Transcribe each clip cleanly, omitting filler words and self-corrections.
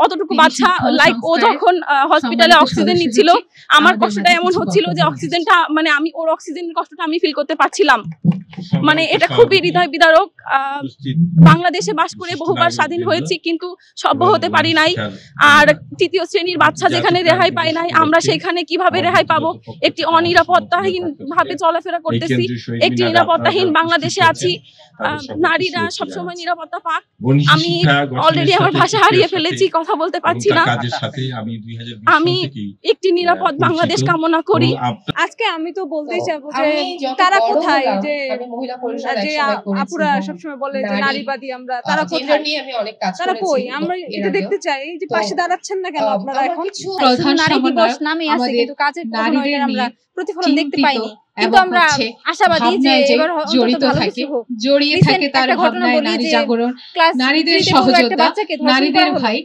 অতটুকু বাচ্চা লাইক ও যখন হসপিটালে অক্সিজেন নিচ্ছিল আমার কষ্টটা এমন হচ্ছিল যে অক্সিজেনটা মানে আমি ওর অক্সিজেনের কষ্টটা আমি ফিল করতে পারছিলাম। মানে এটা খুবই হৃদয় বিদারক। বাংলাদেশে বাস করে বহুবার স্বাধীন হয়েছি কিন্তু সভ্য হতে পারি নাই। আর তৃতীয় শ্রেণীর বাচ্চা যেখানে রেহাই পায় নাই আমরা সেখানে কিভাবে রেহাই পাবো? একটি অনিরাপত্তাহীন ভাবে চলাফেরা করতেছি, একটি নিরাপত্তাহীন বাংলাদেশে আছি। নারীরা সবসময় নিরাপত্তা পাক। আমি অলরেডি আমার ভাষা হারিয়ে ফেলেছি, কথা বলতে পারছি না। আমি একটি নিরাপদ বাংলাদেশ কামনা করি। আজকে আমি তো বলতেই চাইবো যে তারা কোথায়, যে আপুরা সবসময় বলে যে নারীবাদী আমরা, তারা কোথায়, তারা কই? আমরা এটা দেখতে চাই যে পাশে দাঁড়াচ্ছেন না কেন আপনারা? এখন নারী দিবস নামে আছে কিন্তু কাজের আমরা প্রতিফলন দেখতে পাইনি। কিন্তু আমরা আশাবাদী যে এবার জড়িয়ে থাকে তার ভাবনায় নারী জাগরণ, নারীদের সহযোগিতা, নারীদের ভাই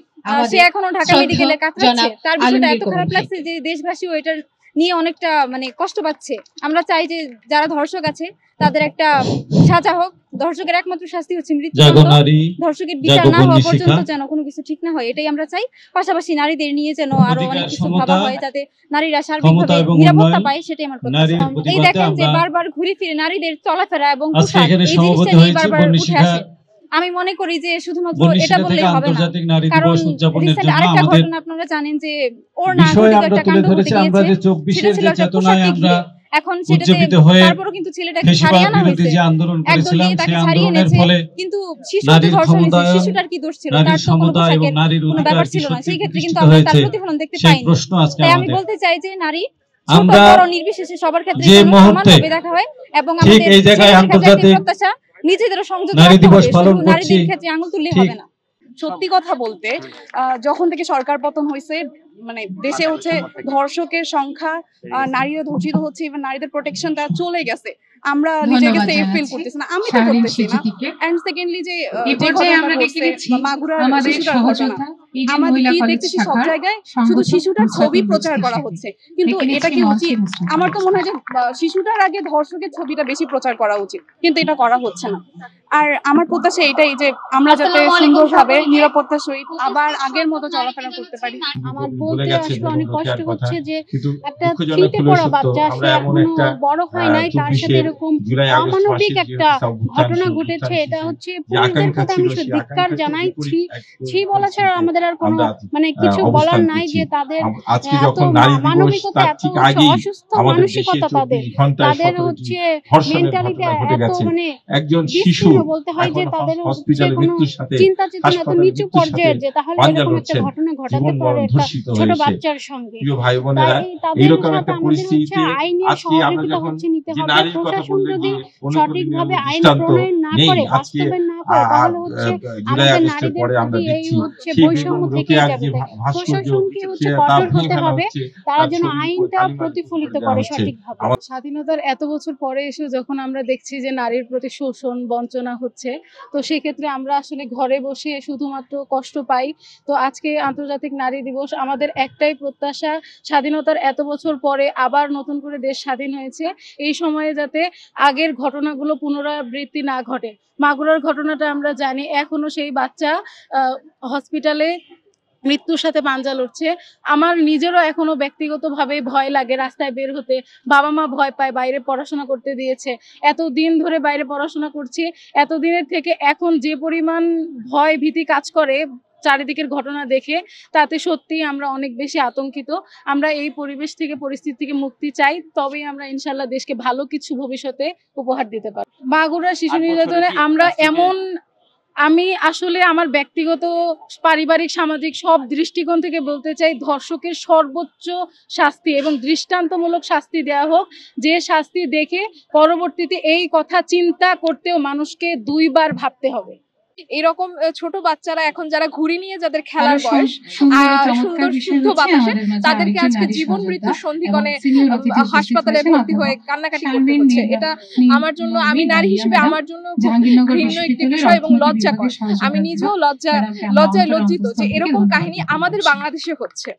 সে এখনো ঢাকা মেডিকেলে কাটাচ্ছে। তার বিষয়টা এত খারাপ লাগছে যে দেশবাসীও এটা নিয়ে অনেকটা মানে কষ্ট পাচ্ছে। আমরা চাই যে যারা ধর্ষক আছে তাদের একটা সাজা হোক। ধর্ষকের একমাত্র শাস্তি হচ্ছে মৃত্যু। ধর্ষকের বিচার না হওয়া পর্যন্ত যেন কোনো কিছু ঠিক না হয়, এটাই আমরা চাই। পাশাপাশি নারীদের নিয়ে যেন আরো অনেক কিছু ভাবা হয় যাতে নারীরা সার্বিকভাবে নিরাপত্তা পায়, সেটাই আমার প্রত্যাশা। এই দেখেন যে বারবার ঘুরে ফিরে নারীদের চলাফেরা এবং পোশাক এই জিনিসটা নিয়ে বারবার উঠে আসে। আমি মনে করি যে শুধুমাত্র এটা বললেই হবে না, কারণ রিসেন্ট আরেকটা ঘটনা আপনারা জানেন যে ওর নাগরিক একটা কাণ্ড ঘটে গিয়েছে। এখন সেটাতে তারপরও কিন্তু ছেলেটাকে ছাড়িয়ে আনা হয়েছে, একদল নিয়ে তাকে ছাড়িয়ে এনেছে। কিন্তু শিশুদের ধর্ষণ হয়েছে, শিশুটার কি দোষ ছিল? তার তো কোনো পোশাকের কোনো ব্যাপার ছিল না। সেই ক্ষেত্রে কিন্তু আমরা তার প্রতিফলন দেখতে পাইনি। তাই আমি বলতে চাই যে নারী ছোট বড় নির্বিশেষে সবার ক্ষেত্রে সমানভাবে দেখা হয় এবং আমাদের প্রত্যাশা নিজেদের সংযোগ নারীদের ক্ষেত্রে আঙুল তুললে হবে না। সত্যি কথা বলতে যখন থেকে সরকার পতন হয়েছে মানে দেশে হচ্ছে ধর্ষকের সংখ্যা, নারীরা ধর্ষিত হচ্ছে, এবং নারীদের প্রোটেকশনটা চলে গেছে। আমরা নিজেকে সেফ ফিল করতেছি না, আমি তো করতেছি না। এন্ড সেকেন্ডলি যে মাগুরার শিশুটার ঘটনা আমাদের কি দেখতেছি সব জায়গায় শুধু শিশুটার ছবি প্রচার করা হচ্ছে, কিন্তু এটা কি উচিত? আমার তো মনে হয় যে শিশুটার আগে ধর্ষকের ছবিটা বেশি প্রচার করা উচিত, কিন্তু এটা করা হচ্ছে না। আর আমার প্রত্যাশা এটাই যে আমরা যাতে সুন্দরভাবে নিরাপত্তার সহিত আবার আগের মতো চলাফেরা করতে পারি। আমার বলতে আসলে অনেক কষ্ট হচ্ছে যে একটা থ্রিতে পড়া বাচ্চা, সে এখনো বড় হয় নাই, তার সাথে এরকম অমানবিক একটা ঘটনা ঘটেছে। এটা হচ্ছে পুলিশদের কথা আমি ধিক্কার জানাই। ছি বলা ছাড়া আমাদের আর কোনো মানে কিছু বলার নাই যে তাদের এত মানবিকতা, এত অসুস্থ মানসিকতা, তাদের হচ্ছে মেন্টালিটি এত মানে একজন শিশু বলতে হয় যে তাদের হচ্ছে কোনো চিন্তা চেতনা এত নিচু পর্যায়ের যে তাহলে এরকম একটা ঘটনা ঘটাতে পারে একটা ছোট বাচ্চার সঙ্গে। এইরকম একটা পরিস্থিতিতে আজকে আমরা যখন যে নারীর কথা বলতে যদি সঠিকভাবে আইন প্রণয়ন না করে, বাস্তবায়ন না করে, তাহলে হচ্ছে আমাদের নারীদের প্রতি এই হচ্ছে বৈষম্য থেকে যাবে। প্রশাসনকে হচ্ছে কঠোর হতে হবে, তারা যেন আইনটা প্রতিফলিত করে সঠিকভাবে। স্বাধীনতার এত বছর পরে এসে যখন আমরা দেখছি যে নারীর প্রতি শোষণ বঞ্চনা হচ্ছে, তো সেক্ষেত্রে আমরা আসলে ঘরে বসে শুধুমাত্র কষ্ট পাই। তো আজকে আন্তর্জাতিক নারী দিবস, আমাদের একটাই প্রত্যাশা, স্বাধীনতার এত বছর পরে আবার নতুন করে দেশ স্বাধীন হয়েছে, এই সময়ে যাতে আগের ঘটনাগুলো পুনরাবৃত্তি না ঘটে। মাগুরার ঘটনাটা আমরা জানি, এখনো সেই বাচ্চা হসপিটালে মৃত্যুর সাথে পাঞ্জা লড়ছে। আমার নিজেরও এখনো ব্যক্তিগতভাবে ভয় লাগে রাস্তায় বের হতে। বাবা মা ভয় পায়, বাইরে পড়াশোনা করতে দিয়েছে, এতদিন ধরে বাইরে পড়াশোনা করছি, এতদিনের থেকে এখন যে পরিমাণ ভয় ভীতি কাজ করে চারিদিকের ঘটনা দেখে, তাতে সত্যি আমরা অনেক বেশি আতঙ্কিত। আমরা এই পরিবেশ থেকে, পরিস্থিতি থেকে মুক্তি চাই, তবেই আমরা ইনশাল্লাহ দেশকে ভালো কিছু ভবিষ্যতে উপহার দিতে পারব। মাগুরা শিশু নির্যাতনে আমরা এমন, আমি আসলে আমার ব্যক্তিগত পারিবারিক সামাজিক সব দৃষ্টিকোণ থেকে বলতে চাই, ধর্ষকের সর্বোচ্চ শাস্তি এবং দৃষ্টান্তমূলক শাস্তি দেওয়া হোক, যে শাস্তি দেখে পরবর্তীতে এই কথা চিন্তা করতেও মানুষকে দুইবার ভাবতে হবে। এরকম ছোট বাচ্চারা এখন যারা ঘুড়ি নিয়ে যাদের খেলার বয়স, সুন্দর শুদ্ধ বাতাসে তাদেরকে আজকে জীবন মৃত্যুর সন্ধিক্ষণে হাসপাতালে ভর্তি হয়ে কান্নাকাটি করতে হচ্ছে। এটা আমার জন্য, আমি নারী হিসেবে আমার জন্য ভিন্ন একটি বিষয় এবং লজ্জাকর। আমি নিজেও লজ্জায় লজ্জিত যে এরকম কাহিনী আমাদের বাংলাদেশে হচ্ছে।